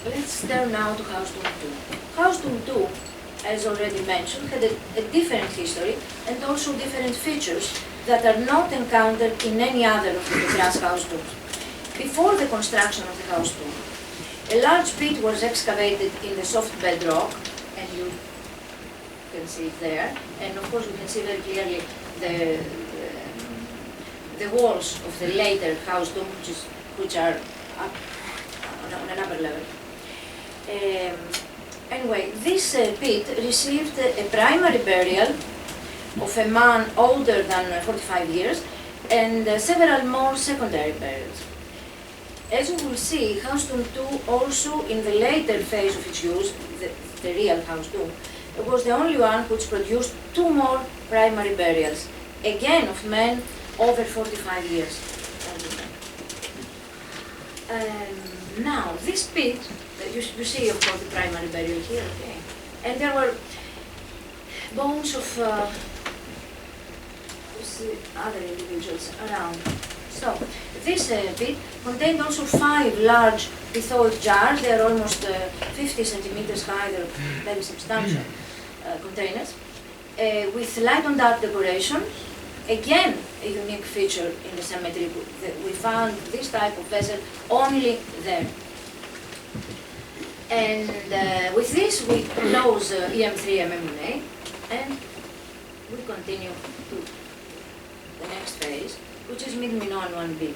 Let's turn now to House Tomb 2. House Tomb 2, as already mentioned, had a different history and also different features that are not encountered in any other of the Petras house tombs. Before the construction of the house tomb, a large pit was excavated in the soft bedrock, and you can see it there, and of course you can see very clearly the walls of the later house tomb, which are up on an upper level. Anyway, this pit received a primary burial of a man older than 45 years and several more secondary burials. As you will see, House Tomb 2 also, in the later phase of its use, the real House Tomb, was the only one which produced 2 more primary burials, again of men over 45 years. Now, this pit, you see of course the primary burial here, okay, and there were bones of other individuals around. So, this pit contained also 5 large lithoid jars. They are almost 50 centimeters high, they're very substantial containers, with light and dark decoration. Again, a unique feature in the cemetery. We found this type of vessel only there. And with this, we close EM3 MMA, and we continue to the next phase, which is Middle Minoan IIB.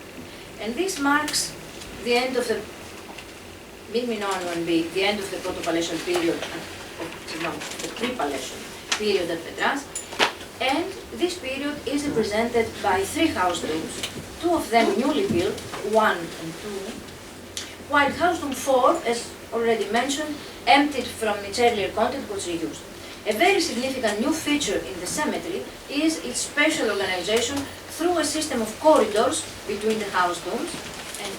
And this marks the end of the Middle Minoan IIB, the end of the Proto-palatial period, the Pre-palatial period at Petras. And this period is represented by 3 house tombs, 2 of them newly built, 1 and 2, while House Tomb 4, as already mentioned, emptied from its earlier content, was reused. A very significant new feature in the cemetery is its spatial organization through a system of corridors between the house tombs, and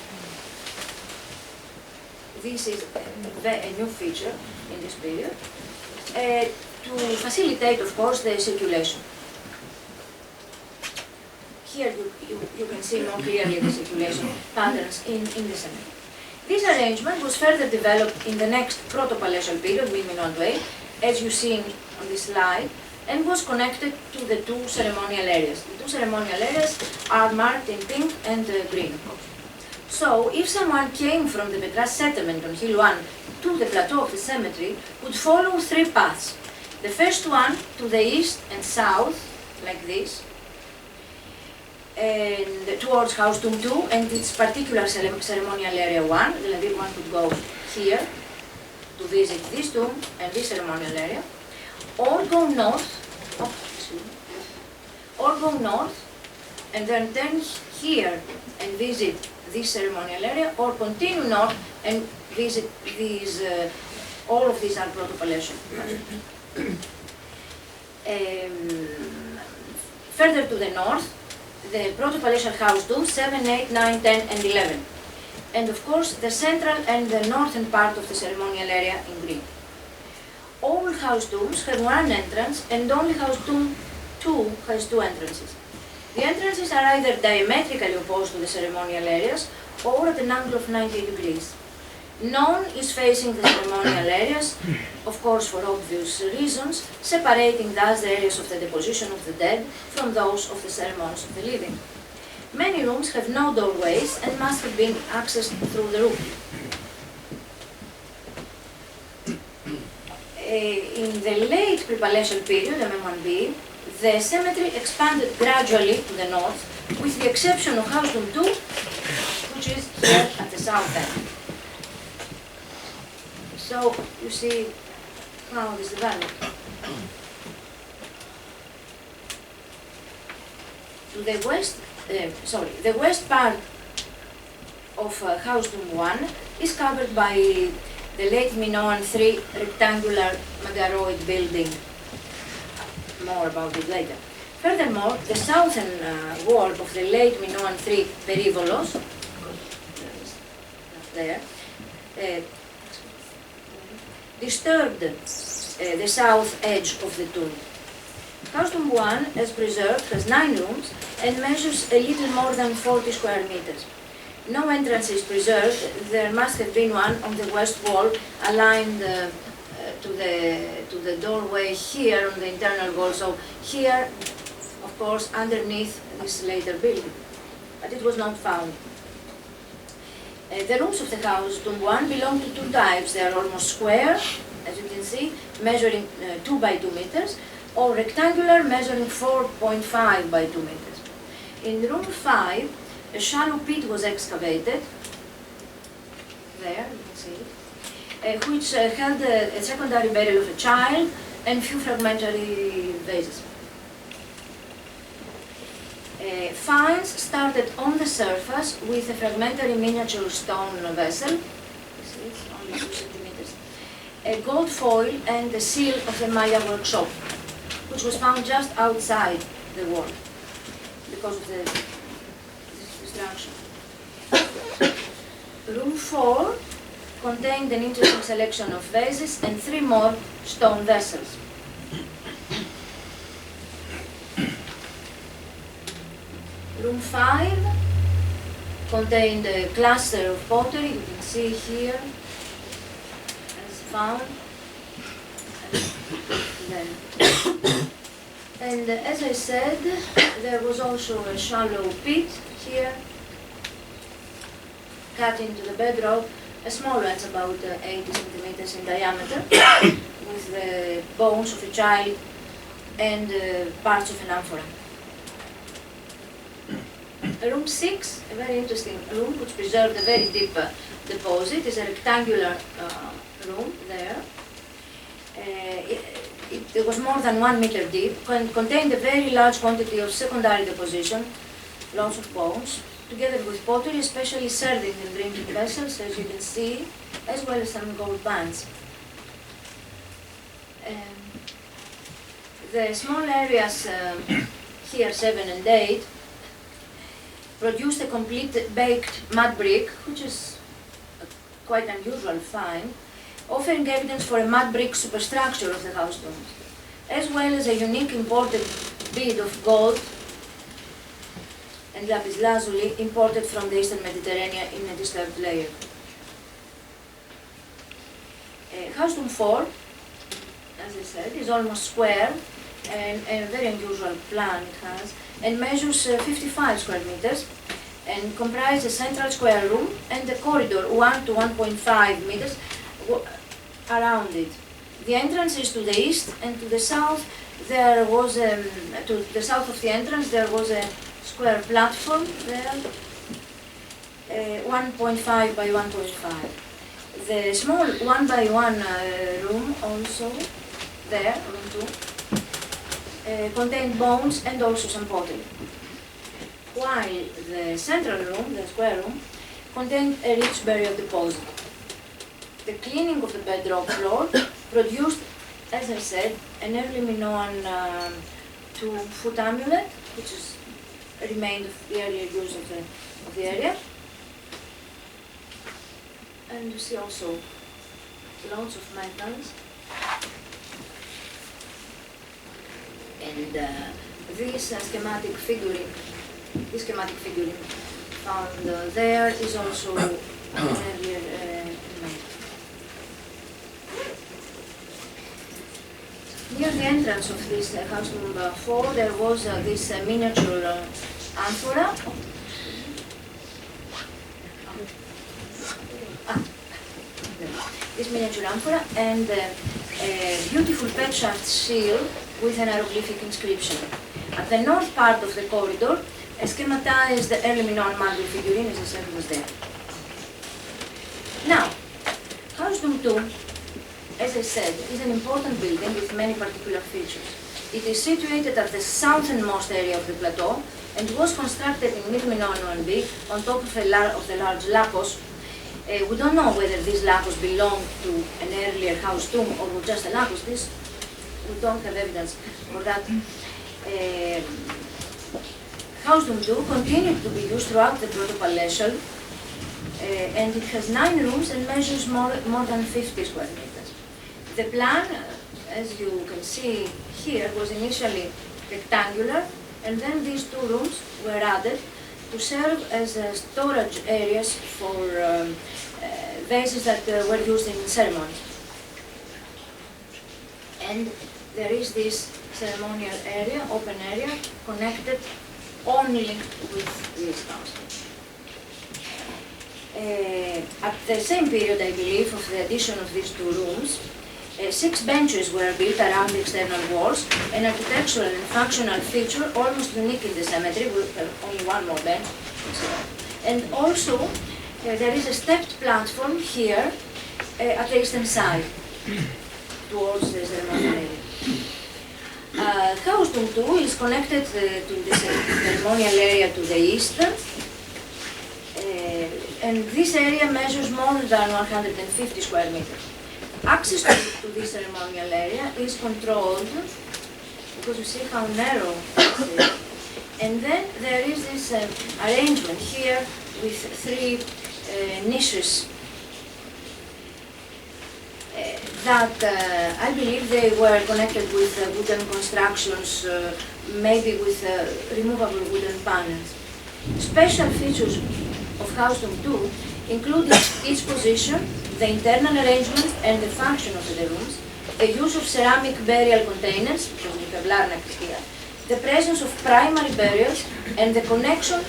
this is a new feature in this period, to facilitate, of course, the circulation. Here you can see more clearly the circulation patterns in the cemetery. This arrangement was further developed in the next Proto-palatial period, Late Minoan II, as you see on this slide, and was connected to the 2 ceremonial areas. The 2 ceremonial areas are marked in pink and green. So, if someone came from the Petras settlement on Hill 1 to the plateau of the cemetery, would follow 3 paths. The first one to the east and south, like this, and towards House Tomb 2 and its particular ceremonial area 1, one could go here to visit this tomb and this ceremonial area, or go north, and then turn here and visit this ceremonial area, or continue north and visit these, all of these are Proto-palatial. Further to the north, the Proto-palatial house tombs 7, 8, 9, 10 and 11. And of course the central and the northern part of the ceremonial area in green. All house tombs have 1 entrance, and only House Tomb 2 has 2 entrances. The entrances are either diametrically opposed to the ceremonial areas or at an angle of 90 degrees. None is facing the ceremonial areas, of course for obvious reasons, separating thus the areas of the deposition of the dead from those of the ceremonies of the living. Many rooms have no doorways and must have been accessed through the roof. In the late pre-palatial period, MM1B, the cemetery expanded gradually to the north, with the exception of House Tomb 2, which is here at the south end. So, you see how this developed. To the west, the west part of House Tomb 1 is covered by the Late Minoan III rectangular megaroid building. More about it later. Furthermore, the southern wall of the Late Minoan III perivolos, there, disturbed the south edge of the tomb. House Tomb 1, as preserved, has 9 rooms and measures a little more than 40 square meters. No entrance is preserved. There must have been one on the west wall, aligned to the doorway here on the internal wall. So here, of course, underneath this later building, but it was not found. The rooms of the House Tomb 1 belong to 2 types. They are almost square, as you can see, measuring 2 by 2 meters, or rectangular, measuring 4.5 by 2 meters. In room 5, a shallow pit was excavated, there, you can see it, which held a secondary burial of a child and few fragmentary vases. Finds started on the surface with a fragmentary miniature stone vessel, you see it's only 2 centimeters, a gold foil and the seal of the Maya workshop, which was found just outside the wall because of the destruction. Room 4 contained an interesting selection of vases and 3 more stone vessels. Room 5 contained a cluster of pottery, you can see here, as found. And as I said, there was also a shallow pit here, cut into the bedrock, a small one, it's about 80 centimeters in diameter, with the bones of a child and parts of an amphora. Room 6, a very interesting room which preserved a very deep deposit, is a rectangular room there. It was more than 1 meter deep, contained a very large quantity of secondary deposition, lots of bones, together with pottery, especially serving and drinking vessels, as you can see, as well as some gold bands. The small areas here, 7 and 8, produced a complete baked mud brick, which is a quite unusual find, offering evidence for a mud brick superstructure of the house tombs, as well as a unique imported bead of gold and lapis lazuli imported from the Eastern Mediterranean in a disturbed layer. House tomb 4, as I said, is almost square and a very unusual plan it has, and measures 55 square meters and comprises a central square room and a corridor 1 to 1.5 meters around it. The entrance is to the east, and to the south there was to the south of the entrance there was a square platform there, 1.5 by 1.5. The small 1 by 1 room also there, room 2, contained bones and also some pottery. While the central room, the square room, contained a rich burial deposit. The cleaning of the bedrock floor produced, as I said, an early Minoan II foot amulet, which is a remainder of the earlier use of the area. And you see also lots of metals. And this schematic figurine found there is also an earlier made. Near the entrance of this house number 4, there was this miniature amphora. This miniature amphora and a beautiful Petras seal with an hieroglyphic inscription. At the north part of the corridor, a schematized early Minoan marble figurine, as I said, was there. Now, House Tomb 2, as I said, is an important building with many particular features. It is situated at the southernmost area of the plateau and was constructed in Middle Minoan IIIB on top of the large lacos. We don't know whether these lacos belonged to an earlier house tomb or were just a lacos. We don't have evidence for that. House Tomb 2 continued to be used throughout the Proto-palatial, and it has 9 rooms and measures more than 50 square meters. The plan, as you can see here, was initially rectangular, and then these two rooms were added to serve as storage areas for vases that were used in ceremonies. And there is this ceremonial area, open area, connected only with this house. At the same period, I believe, of the addition of these two rooms, 6 benches were built around the external walls, an architectural and functional feature almost unique in the cemetery, with only one more bench. And also, there is a stepped platform here at the eastern side, towards the ceremonial area. House Room 2 is connected to the ceremonial area to the east, and this area measures more than 150 square meters. Access to this ceremonial area is controlled, because you see how narrow it is. And then there is this arrangement here with 3 niches that I believe they were connected with wooden constructions, maybe with removable wooden panels. Special features of House Room 2 include its position, the internal arrangement and the function of the rooms, the use of ceramic burial containers, because we have larnax here, the presence of primary burials, and the connection,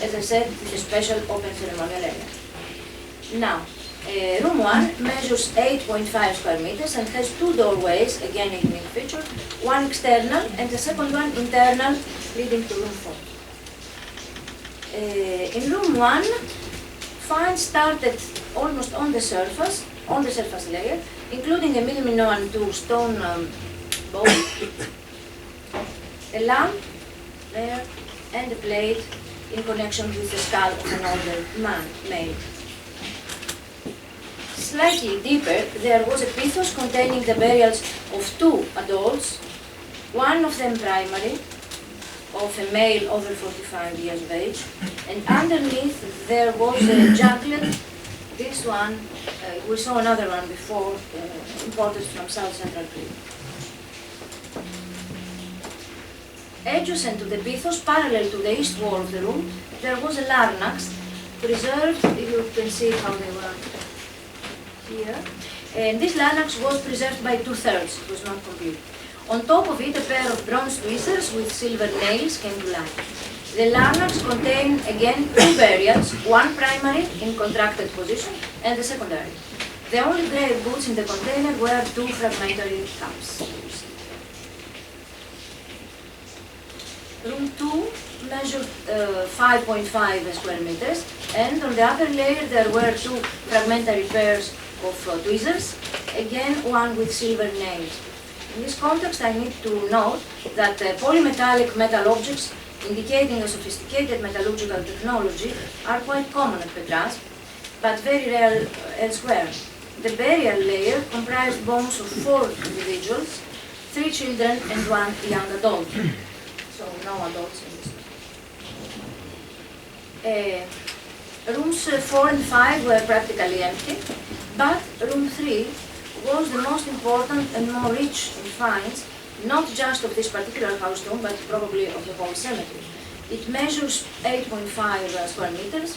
as I said, with a special open ceremonial area. Now, room 1 measures 8.5 square meters and has 2 doorways, again a unique feature, one external and the second one internal, leading to room 4. In room 1, finds started almost on the surface layer, including a Middle Minoan II stone bowl, a lamp there, and a plate in connection with the skull of an older male. Slightly deeper, there was a pithos containing the burials of 2 adults, one of them primary, of a male over 45 years of age, and underneath there was a jacklet. This one, we saw another one before, imported from South Central Crete. Adjacent to the pithos, parallel to the east wall of the room, there was a larnax, preserved, you can see how they were here, and this larnax was preserved by 2/3, it was not complete. On top of it, a pair of bronze tweezers with silver nails came to life. The larnax contained again 2 burials, one primary in contracted position and the secondary. The only grave goods in the container were 2 fragmentary cups. Room 2 measured 5.5 square meters, and on the upper layer there were 2 fragmentary pairs of tweezers, again one with silver nails. In this context, I need to note that polymetallic metal objects indicating a sophisticated metallurgical technology are quite common at Petras, but very rare elsewhere. The burial layer comprised bones of 4 individuals, 3 children and 1 young adult. So no adults in this. Rooms 4 and 5 were practically empty, but room 3 was the most important and more rich in finds, not just of this particular house tomb, but probably of the whole cemetery. It measures 8.5 square meters,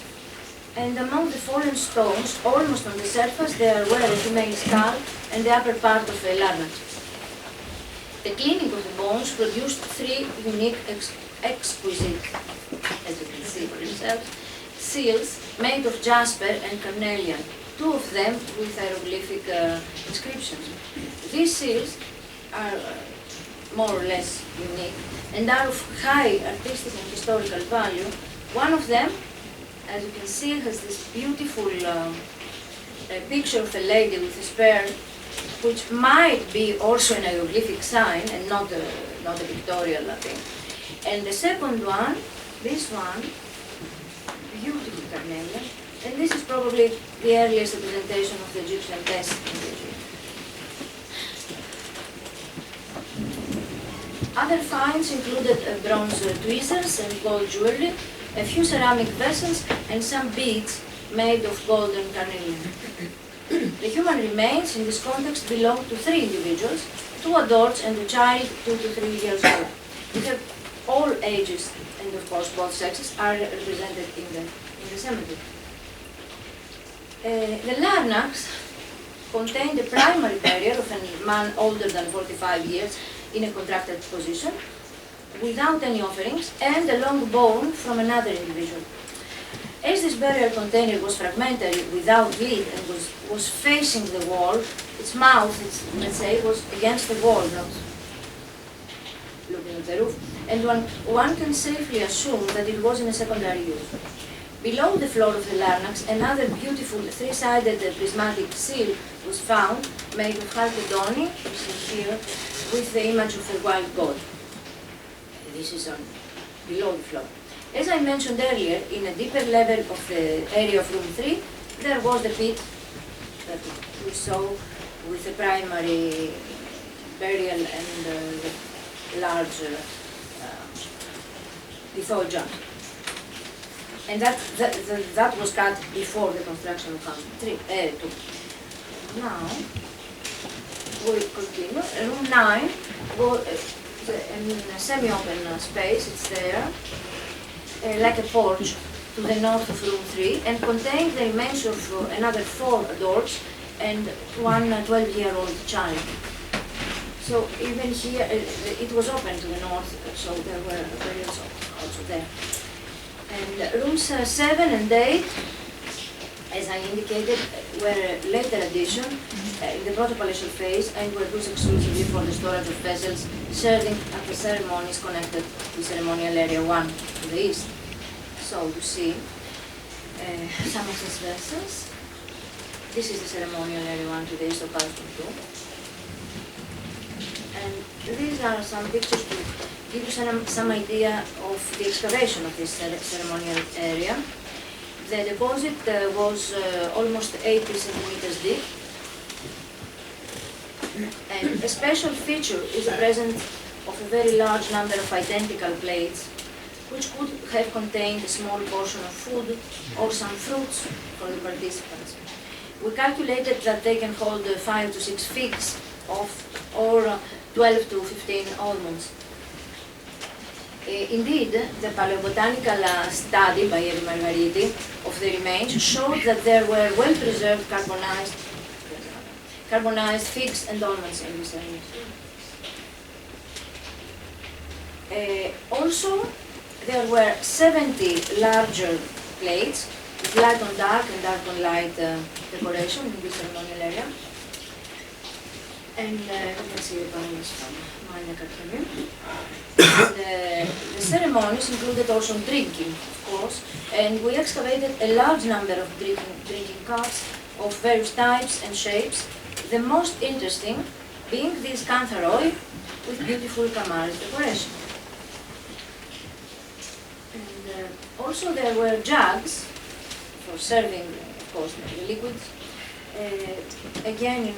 and among the fallen stones, almost on the surface, there were a female skull and the upper part of a larnax. The cleaning of the bones produced 3 unique, exquisite, as you can see for yourself, seals made of jasper and carnelian, 2 of them with hieroglyphic inscriptions. These seals are more or less unique and are of high artistic and historical value. One of them, as you can see, has this beautiful picture of a lady with a spear, which might be also an hieroglyphic sign and not a pictorial thing. And the second one, this one, beautiful carnelian, and this is probably the earliest representation of the Egyptian test in Egypt. Other finds included bronze tweezers and gold jewelry, a few ceramic vessels, and some beads made of gold and carnelian. The human remains in this context belong to 3 individuals, 2 adults and a child 2 to 3 years old. We have all ages, and of course both sexes are represented in the cemetery. The larnax contained the primary burial of a man older than 45 years in a contracted position, without any offerings, and a long bone from another individual. As this burial container was fragmentary, without lid, and was facing the wall, its mouth, let's say, was against the wall, not looking at the roof, and one can safely assume that it was in a secondary use. Below the floor of the larnax, another beautiful three-sided prismatic seal was found, made of donne, which is here, with the image of a wild goat. This is below the floor. As I mentioned earlier, in a deeper level of the area of room 3, there was the pit that we saw with the primary burial and the large lithoja. And that was cut before the construction of house 2. Now, we continue. Room 9 was in a semi-open space, it's there, like a porch to the north of room 3, and contained the remains of another 4 adults and one 12-year-old child. So even here, it was open to the north, so there were burials also there. And rooms 7 and 8, as I indicated, were a later addition in the proto-palatial phase and were used exclusively for the storage of vessels serving at the ceremonies connected to ceremonial area 1 to the east. So you see some of these vessels. This is the ceremonial area 1 to the east of house 2. And these are some pictures to give you some idea of the excavation of this ceremonial area. The deposit was almost 80 centimeters deep. And a special feature is the presence of a very large number of identical plates, which could have contained a small portion of food or some fruits for the participants. We calculated that they can hold 5 to 6 figs or 12 to 15 almonds. Indeed, the paleobotanical study by Early Margariti of the remains showed that there were well-preserved carbonized figs and almonds in this area. Also, there were 70 larger plates with light on dark and dark on light decoration in this ceremonial area. And you can see the panels from Magna Carta. The ceremonies included also drinking, of course, and we excavated a large number of drinking cups of various types and shapes, the most interesting being this cantharoi with beautiful Kamaris decoration. And also there were jugs for serving, of course, the liquids, again in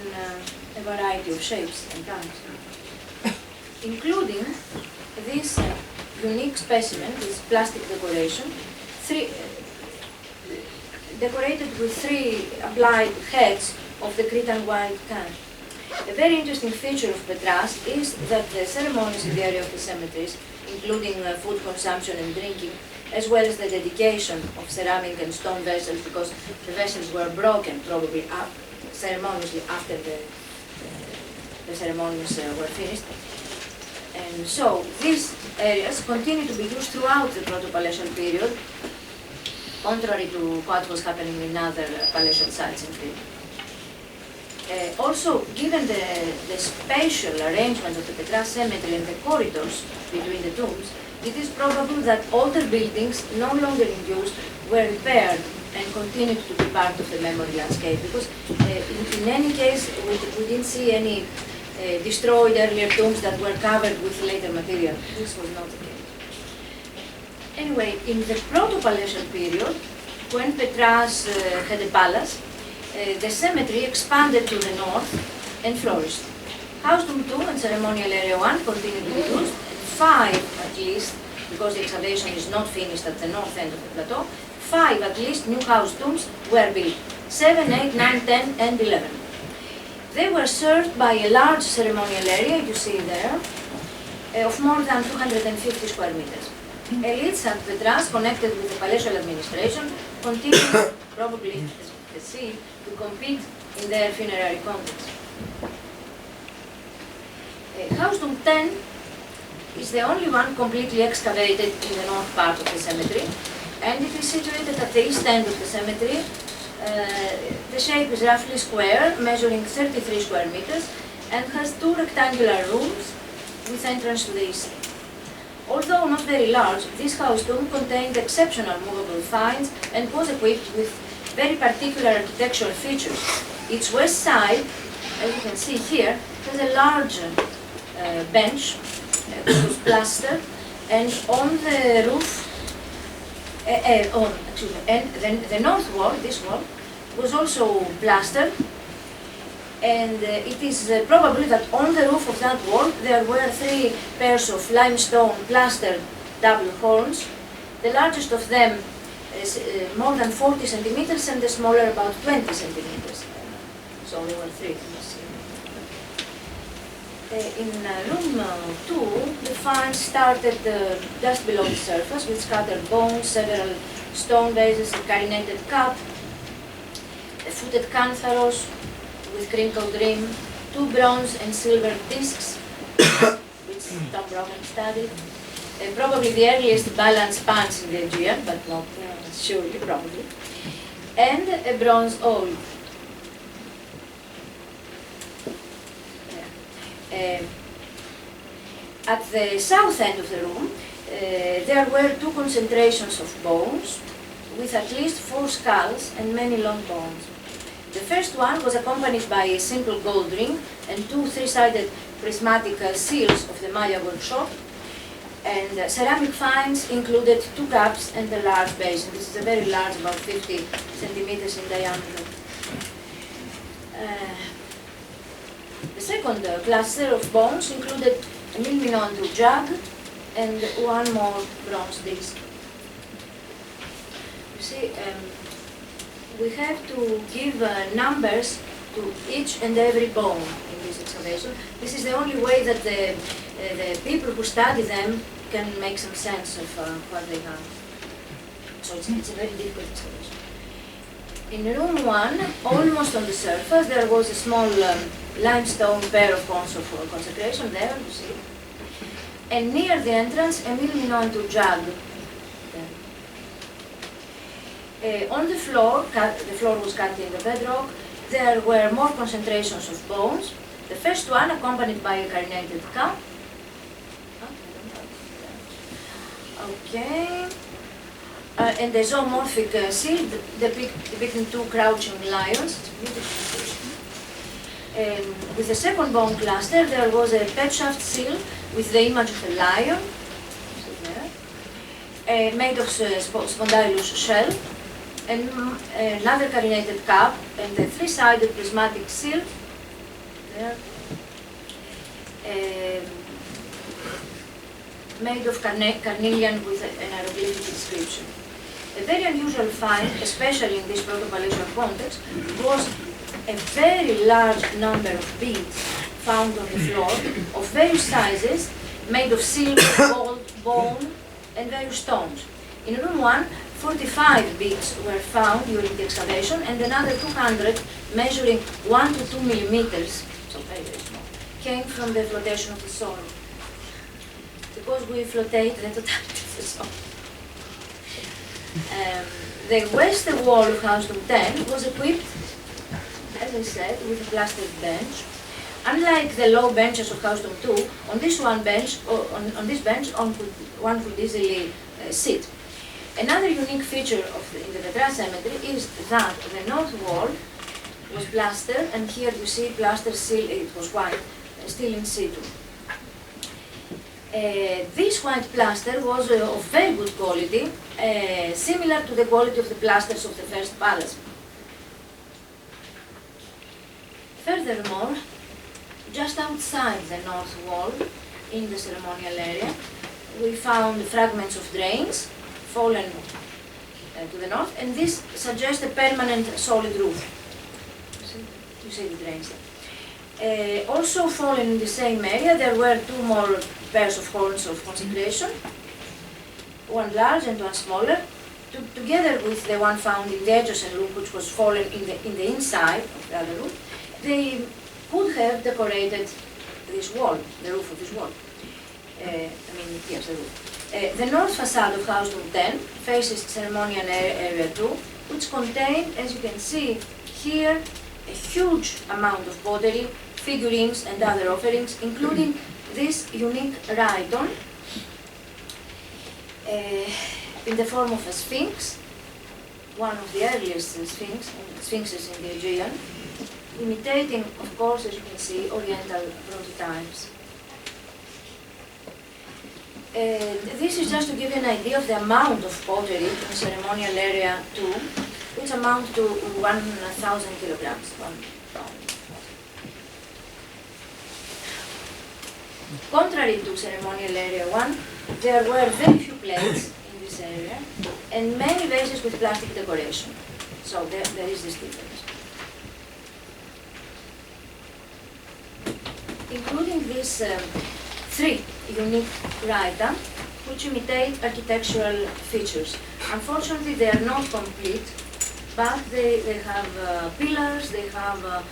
a variety of shapes and kinds, including this unique specimen, this plastic decoration, decorated with 3 applied heads of the Cretan wild can. A very interesting feature of Petras is that the ceremonies in the area of the cemeteries, including food consumption and drinking, as well as the dedication of ceramic and stone vessels, because the vessels were broken probably ceremoniously after the ceremonies were finished. And so these areas continue to be used throughout the proto-palatial period, contrary to what was happening in other palatial sites in Crete. Also, given the spatial arrangement of the Petras cemetery and the corridors between the tombs, it is probable that older buildings, no longer in use, were repaired and continued to be part of the memory landscape, because in any case, we didn't see any destroyed earlier tombs that were covered with later material. This was not the case. Anyway, in the proto-palatial period, when Petras had a palace, the cemetery expanded to the north and flourished. House Tomb 2 and Ceremonial Area 1 continued to be used, and 5 at least, because the excavation is not finished at the north end of the plateau, 5 at least new house tombs were built, 7, 8, 9, 10 and 11. They were served by a large ceremonial area, you see there, of more than 250 square meters. Elites at Petras, connected with the palatial administration, continued, probably as we can see, to compete in their funerary contests. House Tomb 10 is the only one completely excavated in the north part of the cemetery, and it is situated at the east end of the cemetery. The shape is roughly square, measuring 33 square meters, and has two rectangular rooms with entrance to the east. Although not very large, this house tomb contained exceptional movable finds and was equipped with very particular architectural features. Its west side, as you can see here, has a large bench which was plastered, and on the roof, and the north wall, this wall, was also plastered, and it is probably that on the roof of that wall there were 3 pairs of limestone plastered double horns, the largest of them is more than 40 centimeters and the smaller about 20 centimeters. So there were 3. In room 2, the finds started just below the surface with scattered bones, several stone vases, a carinated cup, a footed cantharos with crinkled rim, 2 bronze and silver discs, which Tom Brogan studied, probably the earliest balanced pans in the Aegean, but not surely, probably, and a bronze owl. At the south end of the room, there were 2 concentrations of bones, with at least 4 skulls and many long bones. The first one was accompanied by a simple gold ring and 2 3-sided prismatic seals of the Maya workshop, and ceramic finds included 2 cups and a large basin. This is a very large, about 50 centimeters in diameter. The second cluster of bones included a Middle Minoan II jug and 1 more bronze disc. You see, we have to give numbers to each and every bone in this excavation. This is the only way that the people who study them can make some sense of what they have. So it's a very difficult excavation. In room 1, almost on the surface, there was a small limestone pair of cones of consecration there, you see. And near the entrance, a Middle Minoan II jug. On the floor was cut in the bedrock, there were more concentrations of bones. The first one accompanied by a carinated cup. Okay. And a zoomorphic seal depicting 2 crouching lions. With the second bone cluster, there was a pet shaft seal with the image of a lion, made of spondylus shell, and another carinated cup, and a 3-sided prismatic seal there, made of carnelian with an hieroglyphic inscription. A very unusual find, especially in this proto-palatial context, was a very large number of beads found on the floor of various sizes, made of silver, gold, bone, and various stones. In room 1, 45 beads were found during the excavation, and another 200 measuring 1 to 2 millimeters, so very, very small, came from the flotation of the soil. Because we flotate the totality of the soil. The western wall of House Tomb 10 was equipped, as I said, with a plastered bench. Unlike the low benches of House Tomb 2, on this bench, one could easily sit. Another unique feature in the Petras cemetery is that the north wall was plastered, and here you see plaster still, it was white, still in situ. This white plaster was of very good quality, similar to the quality of the plasters of the first palace. Furthermore, just outside the north wall, in the ceremonial area, we found fragments of drains fallen to the north, and this suggests a permanent solid roof. You see the drains there. Also falling in the same area, there were two more pairs of horns of consecration, one large and one smaller, together with the one found in the adjacent room, which was fallen in the inside of the other room. They could have decorated this wall, the roof of this wall. Yes, the roof. The north facade of house room 10 faces ceremonial area 2, which contained, as you can see here, a huge amount of pottery, figurines and other offerings, including this unique rhyton in the form of a sphinx, one of the earliest sphinxes in the Aegean, imitating, of course, as you can see, Oriental prototypes. This is just to give you an idea of the amount of pottery in ceremonial area 2, which amount to 1,000 kilograms. 1 pound. Contrary to ceremonial area 1, there were very few plates in this area and many vases with plastic decoration. So there is this difference. Including these 3 unique rhyta, which imitate architectural features. Unfortunately, they are not complete, but they have pillars, they have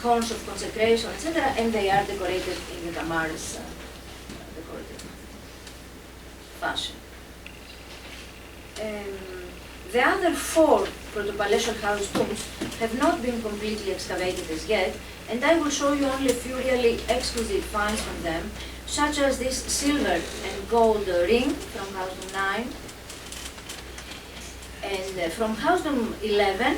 horns of consecration, etc., and they are decorated in the Kamaras decorative fashion. The other 4 protopalatial house tombs have not been completely excavated as yet, and I will show you only a few really exclusive finds from them, such as this silver and gold ring from house room 9, and from house room 11,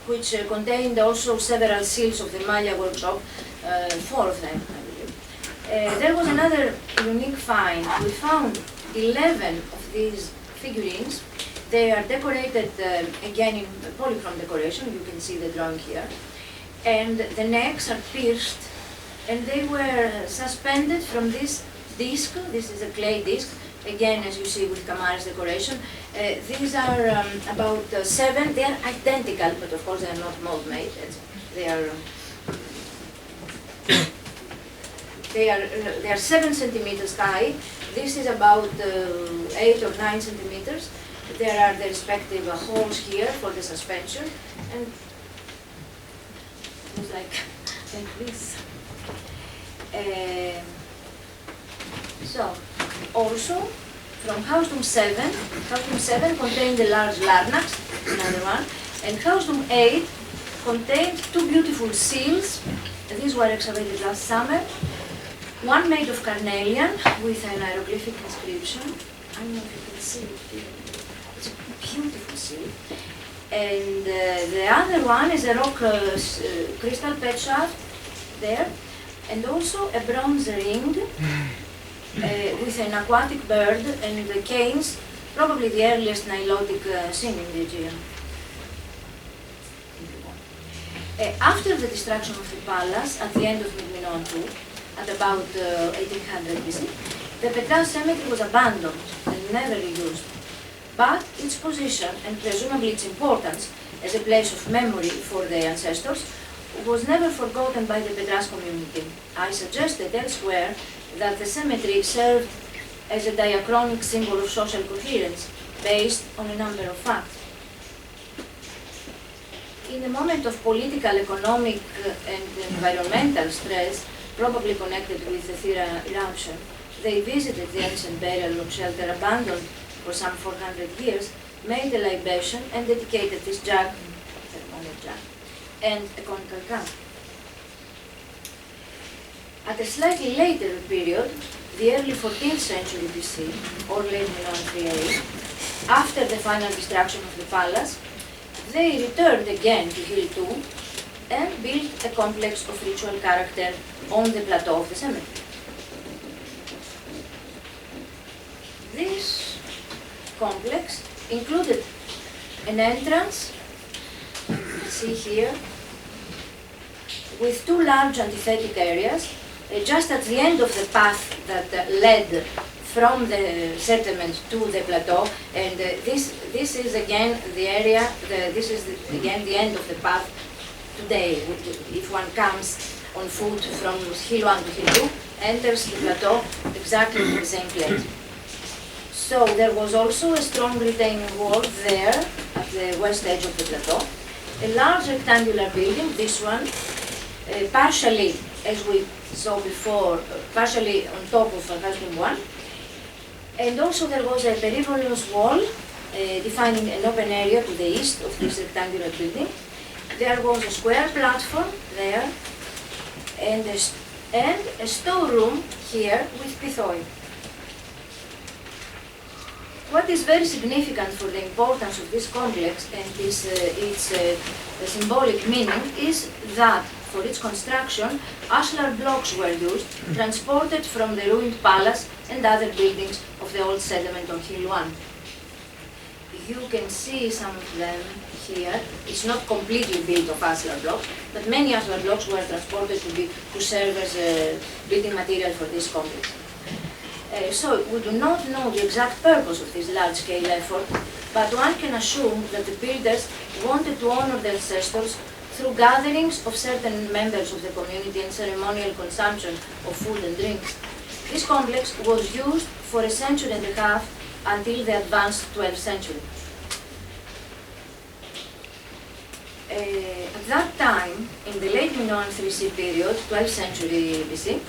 which contained also several seals of the Maya workshop, 4 of them, I believe. There was another unique find. We found 11 of these figurines. They are decorated again in polychrome decoration. You can see the drawing here. And the necks are pierced, and they were suspended from this disc. This is a clay disc, again, as you see, with Kamaras decoration. These are about 7. They are identical, but of course they are not mold made. They are 7 centimeters high. This is about 8 or 9 centimeters. There are the respective holes here for the suspension, and it was like this. So, also from house room 7 contained the large larnax, another one, and house room 8 contained 2 beautiful seals. These were excavated last summer. One made of carnelian with an hieroglyphic inscription. I don't know if you can see it here. It's a beautiful seal. And the other one is a rock crystal pet shaft there, and also a bronze ring with an aquatic bird and the canes, probably the earliest Nilotic scene in the Aegean. After the destruction of the palace at the end of Middle Minoan II, at about 1800 BC, the Petras cemetery was abandoned and never reused. But its position, and presumably its importance as a place of memory for the ancestors, was never forgotten by the Petras community. I suggested elsewhere that the cemetery served as a diachronic symbol of social coherence, based on a number of facts. In a moment of political, economic, and environmental stress, probably connected with the Thera eruption, they visited the ancient burial shelter abandoned for some 400 years, made a libation, and dedicated this jug, ceremonial jug, and a conical cup. At a slightly later period, the early 14th century BC, or Late Minoan III, after the final destruction of the palace, they returned again to Hill 2 and built a complex of ritual character on the plateau of the cemetery. This complex included an entrance, you can see here, with 2 large antithetic areas, just at the end of the path that led from the settlement to the plateau, and this is again the area, this is again the end of the path today. If one comes on foot from hill 1 to hill 2, enters the plateau exactly in the same place. So there was also a strong retaining wall there at the west edge of the plateau. A large rectangular building, this one, partially, as we saw before, partially on top of Husband 1. And also there was a perivolous wall defining an open area to the east of this rectangular building. There was a square platform there and a storeroom here with pithoi. What is very significant for the importance of this complex and its symbolic meaning is that for its construction, ashlar blocks were used, transported from the ruined palace and other buildings of the old settlement on Hill 1. You can see some of them here. It's not completely built of ashlar blocks, but many ashlar blocks were transported to serve as building material for this complex. So we do not know the exact purpose of this large-scale effort, but one can assume that the builders wanted to honor their ancestors through gatherings of certain members of the community and ceremonial consumption of food and drinks. This complex was used for a century and a half until the advanced 12th century. At that time, in the Late Minoan IIIC period, 12th century BC,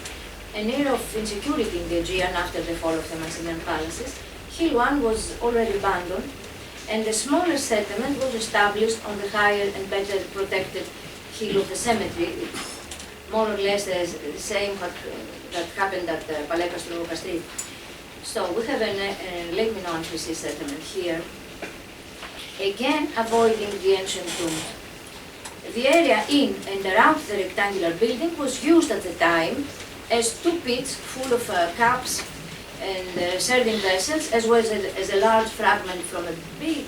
an era of insecurity in the Aegean after the fall of the Macedonian palaces, Hill 1 was already abandoned, and a smaller settlement was established on the higher and better protected hill of the cemetery, more or less the same that happened at Palekastro Street. So we have a Late Minoan IIIC settlement here, again avoiding the ancient tombs. The area in and around the rectangular building was used at the time as two pits full of cups and serving vessels, as well as a large fragment from a big,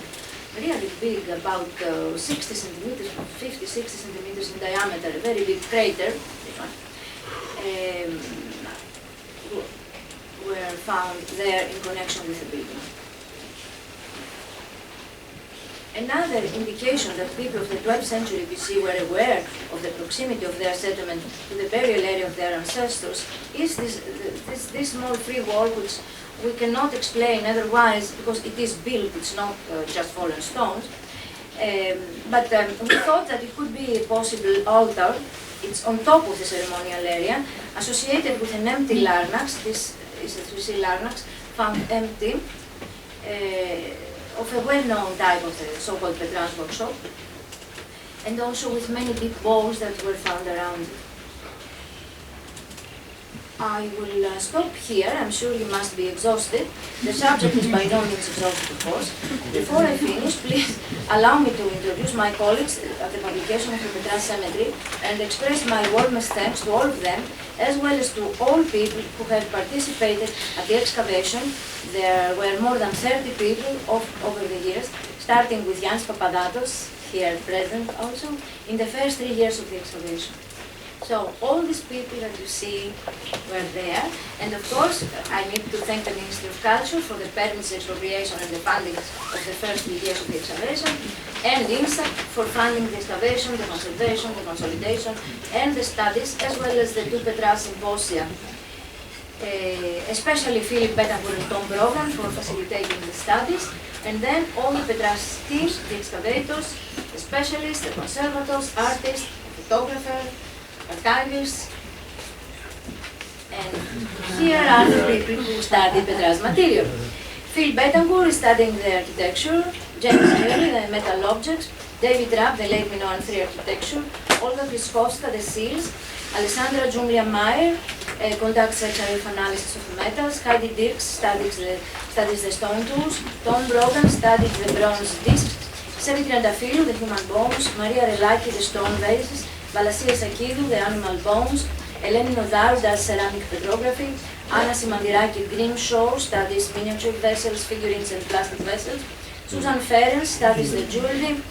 really big, about 60 centimeters, 50, 60 centimeters in diameter, a very big crater, were found there in connection with the building. Another indication that people of the 12th century BC were aware of the proximity of their settlement to the burial area of their ancestors is this small free wall, which we cannot explain otherwise because it is built, it's not just fallen stones. But we thought that it could be a possible altar. It's on top of the ceremonial area, associated with an empty larnax. This is a 3C larnax, found empty. Of a well-known type of the so-called Petras workshop, and also with many big balls that were found around it. I will stop here. I'm sure you must be exhausted. The subject is by no means exhausted, of course. Before I finish, please allow me to introduce my colleagues at the publication of the Petras Cemetery and express my warmest thanks to all of them, as well as to all people who have participated at the excavation. There were more than 30 people over the years, starting with Yannis Papadatos, here present also, in the first 3 years of the excavation. So all these people that you see were there, and of course I need to thank the Ministry of Culture for the permits, expropriation and the funding of the first 3 years of the excavation, and INSA for funding the excavation, the conservation, the consolidation, and the studies, as well as the 2 Petras symposia. Especially Philip Betancourt and Tom Brogan for facilitating the studies, and then all the Petras teams, the excavators, the specialists, the conservators, artists, the photographer, archivists, and here are the people who study Petras material. Phil Betancourt is studying the architecture, James Murray, the metal objects, David Rapp, the Late Minoan III architecture, Olga Kryskowska, the seals, Alessandra Jumlia Meyer conducts XRF analysis of the metals, Heidi Dirks studies the stone tools, Tom Brogan studies the bronze discs, Sevi Triantafylou, the human bones, Maria Relaki, the stone vases, Valasia Sakidou, the animal bones, Eleni Nodaru does ceramic petrography, Anna Simandiraki Grimshaw studies miniature vessels, figurines and plastic vessels, Susan Ferenc studies the jewelry,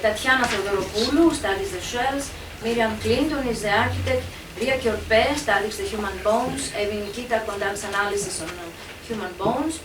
Tatiana Theodoropoulou studies the shells, Miriam Clinton is the architect, Ria Kyorpe studies the human bones, Evin Nikita conducts analysis on human bones.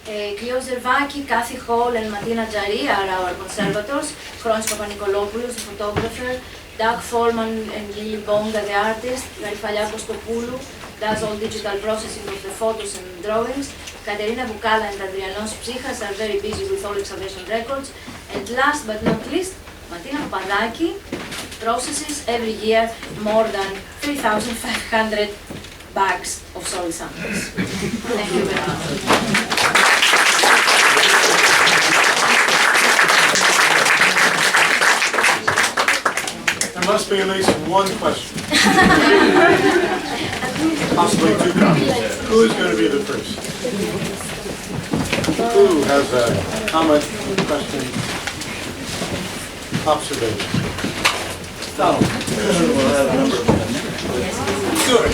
Cleo Zervaki, Kathy Hall, and Martina Jari are our conservators. Chronis Papanikolaopoulos, the photographer. Doug Foreman and Lily Bonga, the artist. Garifallia Kostopoulou does all digital processing of the photos and drawings. Katerina Boukala and Adrianos Psychas are very busy with all excavation records. And last but not least, Martina Papadaki processes every year more than 3,500 bags of soil samples. Thank you very much. There must be at least one question. Possibly two comments. Who is going to be the first? Who has a comment, question, observation? Donald. We'll have a number of minutes. Good.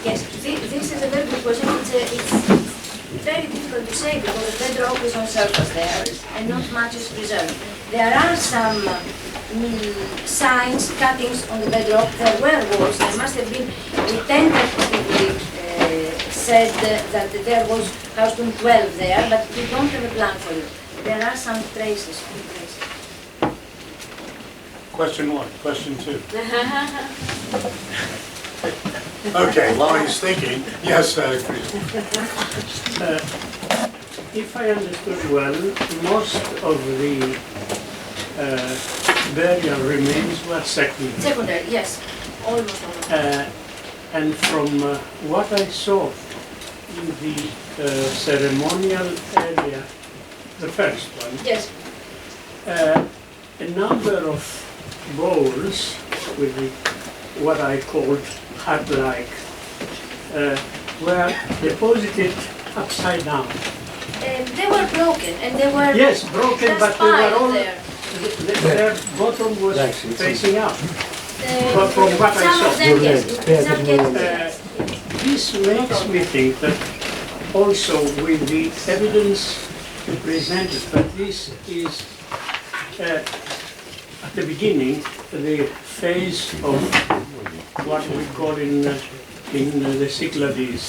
Yes, this is a very good question. It's very difficult to say because the bedrock is on surface there and not much is preserved. There are some signs, cuttings on the bedrock. There were walls. There must have been, we tentatively said that there was house tomb 12 there, but we don't have a plan for it. There are some traces. Question one. Question two. Okay, while he's thinking, yes, Chris. If I understood well, most of the burial remains were secondary. Secondary, yes, almost all of them. And from what I saw in the ceremonial area, the first one, Yes, a number of bowls with the, what I called hat-like were deposited upside down. they were broken and they were Yes, broken, just but they were piled all, there. their bottom was facing up. But from what I Some saw. of them, yes. In some cases, yes. This makes me think that also with the evidence presented that this is at the beginning the phase of what we call in the Cyclades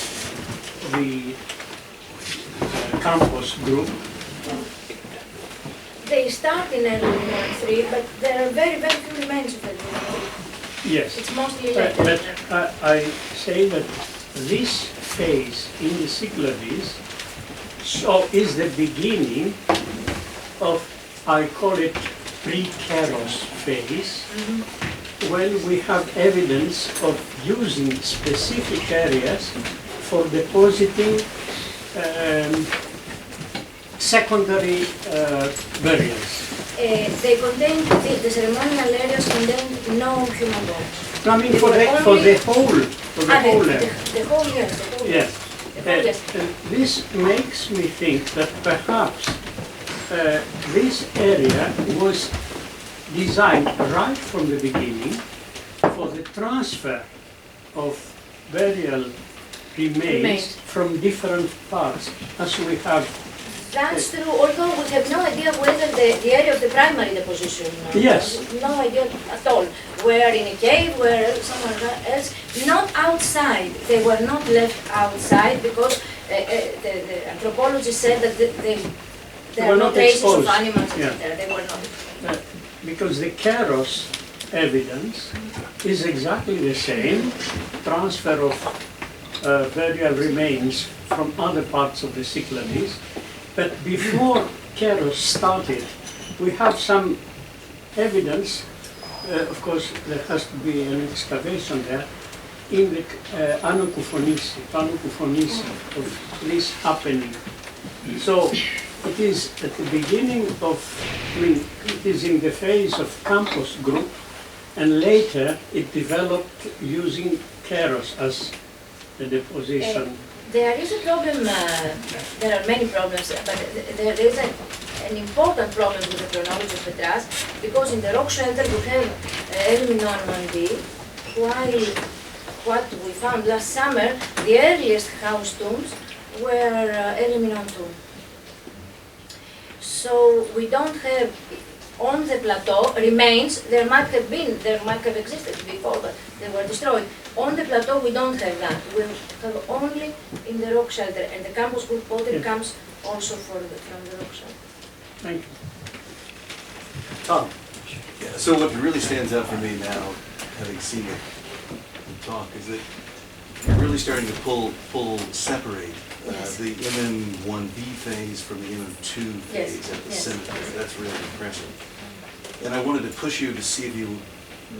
the campus group. They start in Early Minoan III, but there are very, very few remains of Early Minoan III. Yes. It's mostly later. But I say that this phase in the Cyclades is the beginning of, I call it pre-Keros phase, when we have evidence of using specific areas for depositing secondary burials. They contain, the ceremonial areas contain no human bones. No, I mean They for were the only- whole area. The whole, yes, the whole, Yes. the whole, yes. This makes me think that perhaps this area was designed right from the beginning for the transfer of burial remains from different parts, as we have. That's true, although we have no idea whether the area of the primary deposition. Yes. No idea at all. Where in a cave, where somewhere else. Not outside. They were not left outside because the anthropology said that there are no traces of animals, etc. They were not. Because the Keros evidence is exactly the same, transfer of burial remains from other parts of the Cyclades. But before Keros started, we have some evidence, of course there has to be an excavation there, in the Anokoufonisi of this happening. So it is at the beginning of, it is in the phase of campus group, and later it developed using Keros as the deposition. There is a problem, there are many problems, but there is an important problem with the chronology of Petras, because in the rock shelter we have Early Minoan IIIB, while what we found last summer, the earliest house tombs were Early Minoan II. So we don't have on the plateau remains. There might have existed before, but they were destroyed. On the plateau we don't have that. We have only in the rock shelter, and the campus wood pottery comes also from the rock shelter. Thank you. Tom? Yeah, so what really stands out for me now, having seen it talk, is that you're really starting to separate the Minoan IIB phase from the Minoan II phase at the cemetery. That's really impressive. And I wanted to push you to see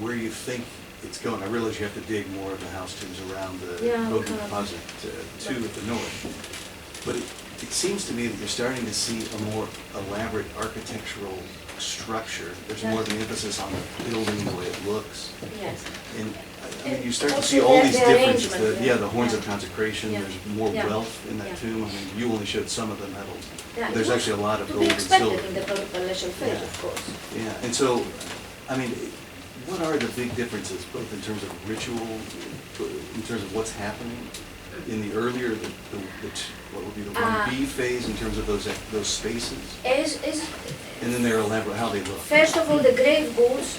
where you think it's going. I realize you have to dig more of the house tombs around the Bogan deposit too at the north. But it seems to me that you're starting to see a more elaborate architectural structure. There's more of an emphasis on the building, the way it looks. Yes. And I mean, you start to Also see all these the differences. arrangement, The horns of consecration. There's more wealth in that tomb. I mean, you only showed some of the metals. There's actually a lot of to gold be and expected silver. in the proto-palatial phase, of course. Yeah, and so, I mean, what are the big differences, both in terms of ritual, in terms of what's happening in the earlier, what would be the 1B phase in terms of those spaces? And then they're elaborate how they look. First of all, the grave goods,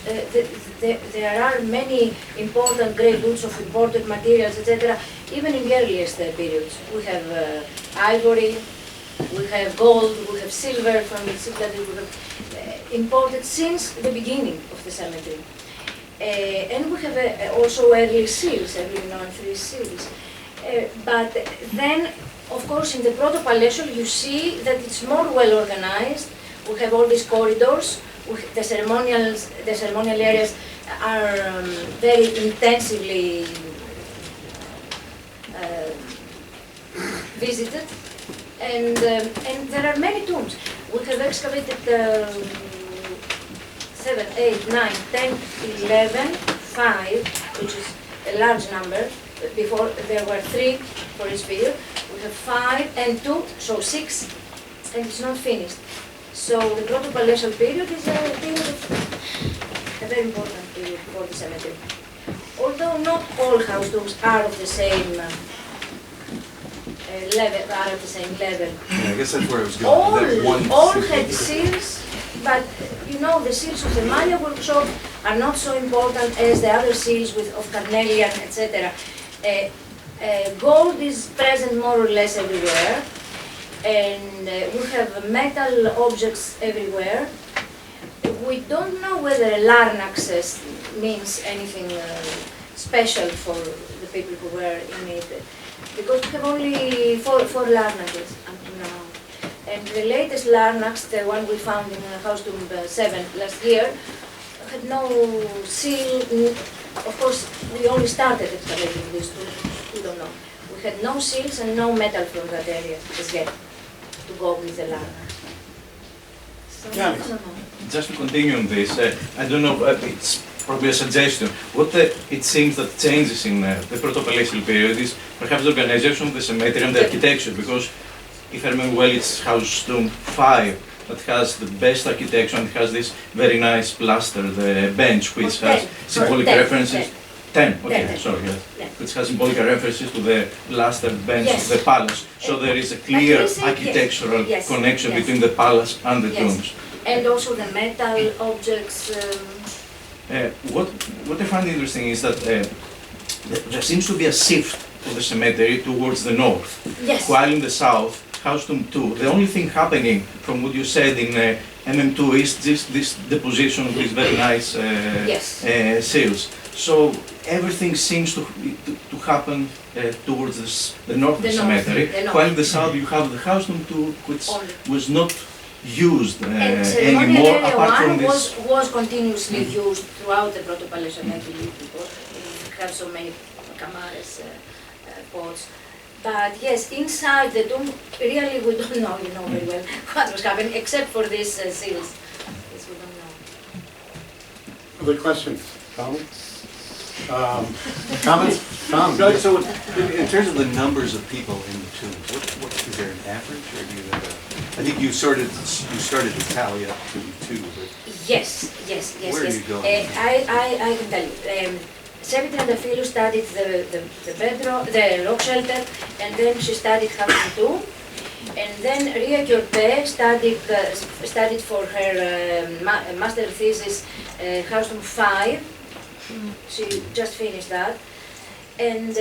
there are many important grave goods of imported materials, etc. Even in the earliest periods. We have ivory, we have gold, we have silver from the Cyclades, we have imported since the beginning of the cemetery. And we have also early seals, Early Minoan III seals. But then, of course, in the Proto-palatial, you see that it's more well organized. We have all these corridors. The ceremonial areas are very intensively visited, and there are many tombs. We have excavated 7, 8, 9, 10, 11, 5, which is a large number. Before there were 3 for each period. We have 5 and 2, so 6, and it's not finished. So the proto-palatial period is a very important period for the cemetery. Although not all house tombs are of the same level, Yeah, I guess that's where I was going. All had seals, but you know the seals of the Maya workshop are not so important as the other seals of carnelian, etc. Gold is present more or less everywhere, and we have metal objects everywhere. We don't know whether a larnax means anything special for the people who were in it, because we have only four larnaxes until now. And the latest larnax, the one we found in House Tomb 7 last year, had no seal. Of course, we only started excavating these two. We don't know. We had no seals and no metal from that area as yet to go with the larnax. So, I don't know. Just to continue on this, I don't know, it's probably a suggestion. What it seems that changes in the proto-palatial period is perhaps the organization of the cemetery and the architecture, because if I remember well, it's House Tomb 5 that has the best architecture and has this very nice plastered bench which has symbolic references. 10, okay, sorry, yes. Which has symbolic references to the plastered bench of the palace. So there is a clear architectural connection between the palace and the tombs. And also the metal objects. What I find interesting is that there seems to be a shift to the cemetery towards the north. Yes. While in the south, House Tomb 2, the only thing happening from what you said in MM2 is this deposition of these very nice seals. So everything seems to happen towards the north of the cemetery, while in the south you have the House Tomb 2, which was not used anymore, apart from this. Was continuously used throughout the proto-palatial, I believe, because we have so many camares pots. But yes, inside the tomb, really we don't know, very well what was happening, except for these seals. Yes, we don't know. Other questions? Comments? Comments? Tom? No, so in terms of the numbers of people in the tombs, what is there an average, or do you have I think you started to tally up to 2, but Yes. Where are you going? I can tell you. Sevita and the Philo studied the rock shelter, and then she studied House Tomb 2. And then Ria Györpe studied for her master thesis Houston 5. She just finished that. And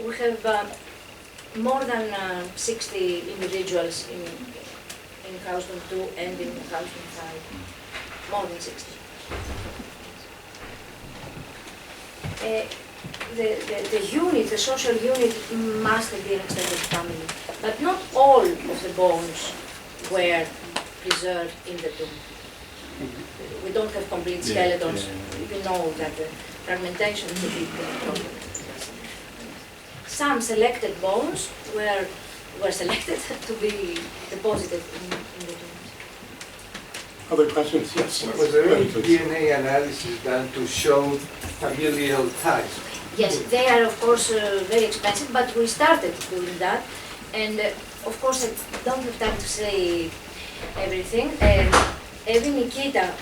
we have more than 60 individuals in Houston 2 and in Houston 5. More than 60. The unit, the social unit, must have been extended family, but not all of the bones were preserved in the tomb. We don't have complete skeletons. You know that the fragmentation is a big problem. Some selected bones were selected to be deposited in the tomb. Other questions? Yes. Was there any DNA analysis done to show familial ties? Yes, they are of course very expensive, but we started doing that. And of course I don't have time to say everything. Evi Nikita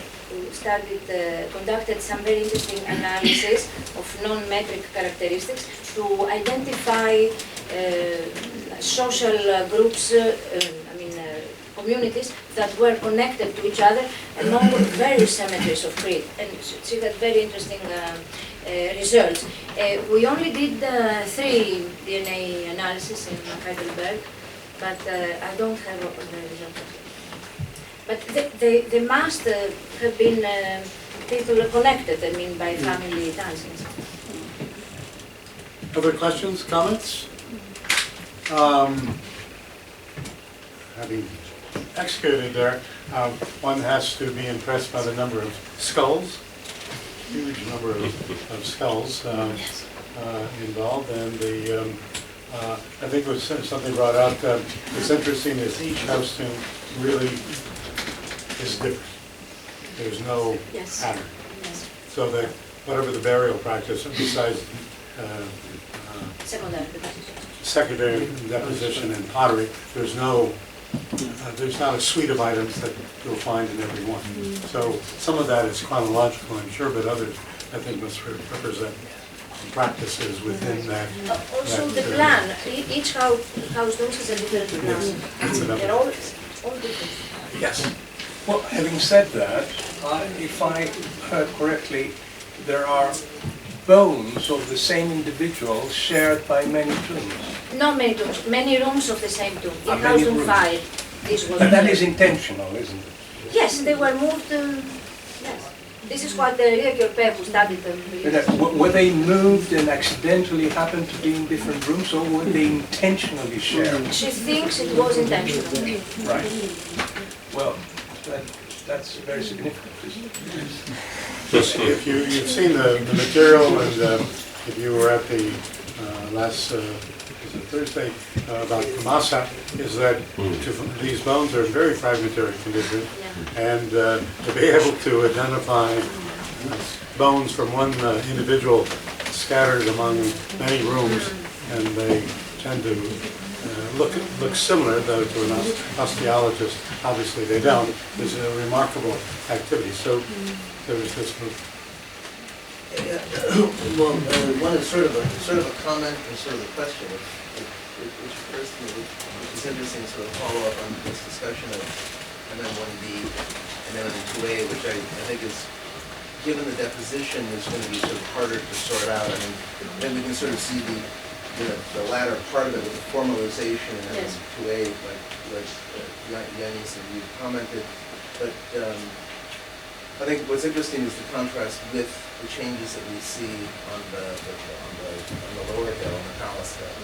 conducted some very interesting analysis of non-metric characteristics to identify social groups, communities that were connected to each other among various cemeteries of Crete. And she had very interesting results. We only did 3 DNA analysis in Heidelberg, but I don't have the results. But they must have been people connected, by family ties. Other questions, comments? Having excavated there, one has to be impressed by the number of skulls, huge number of skulls involved, and I think it was something brought out. It's interesting is each house tomb really is different. There's no pattern. Yes. So that whatever the burial practice, besides secondary deposition and pottery, there's not a suite of items that you'll find in every one. So some of that is chronological, I'm sure, but others I think must represent practices within that. Also the plan. Each house tomb has a different plan. They're all different. Yes. Well, having said that, if I heard correctly, there are bones of the same individual shared by many tombs. Not many tombs, many rooms of the same tomb. In Many Houston rooms. 5, this was. But that is intentional, isn't it? Yes, they were moved. Yes. This is what Ria Györpe, who studied them. Were they moved and accidentally happened to be in different rooms, or were they intentionally shared? She thinks it was intentional. Right. Well, that's very significant, isn't it? If you've seen the material, and if you were at the last Thursday about Kamasa, is that these bones are in very fragmentary condition, and to be able to identify bones from one individual scattered among many rooms, and they tend to look similar, though to an osteologist, obviously they don't, is a remarkable activity. So there's this move. Well, one is sort of a comment and sort of a question, which occurs to me, which is interesting to sort of follow up on this discussion of MM1B and MM2A, which I think is, given the deposition, is going to be sort of harder to sort out. I mean, then we can sort of see the latter part of it with the formalization in MM2A, like Yannis and you commented, but I think what's interesting is the contrast with the changes that we see on the lower hill, on the palace hill.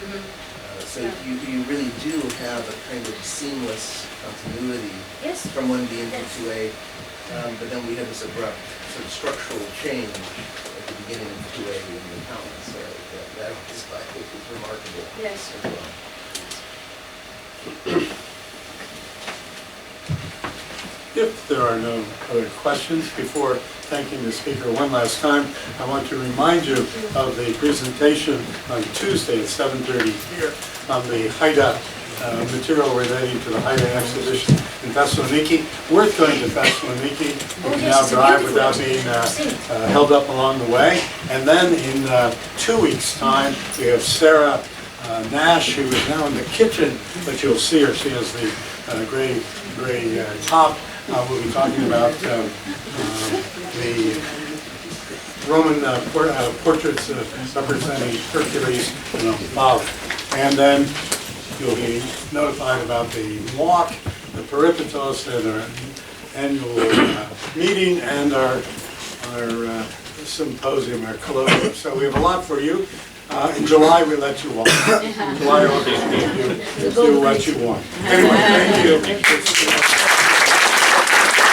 So you really do have a kind of seamless continuity from 1B into 2A, but then we have this abrupt sort of structural change at the beginning of 2A in the palace. So that is remarkable as well. If there are no other questions, before thanking the speaker one last time, I want to remind you of the presentation on Tuesday at 7:30 here on the Haida material relating to the Haida exhibition in Thessaloniki. Worth going to Thessaloniki. You can now drive without being held up along the way. And then in 2 weeks' time, we have Sarah Nash, who is now in the kitchen, but you'll see her. She has the gray top. We'll be talking about the Roman portraits representing Hercules and Apollo. And then you'll be notified about the walk, the peripetos, and our annual meeting, and our symposium, our colloquium. So we have a lot for you. In July, we let you walk. In July, August, you do what you want. Anyway, thank you.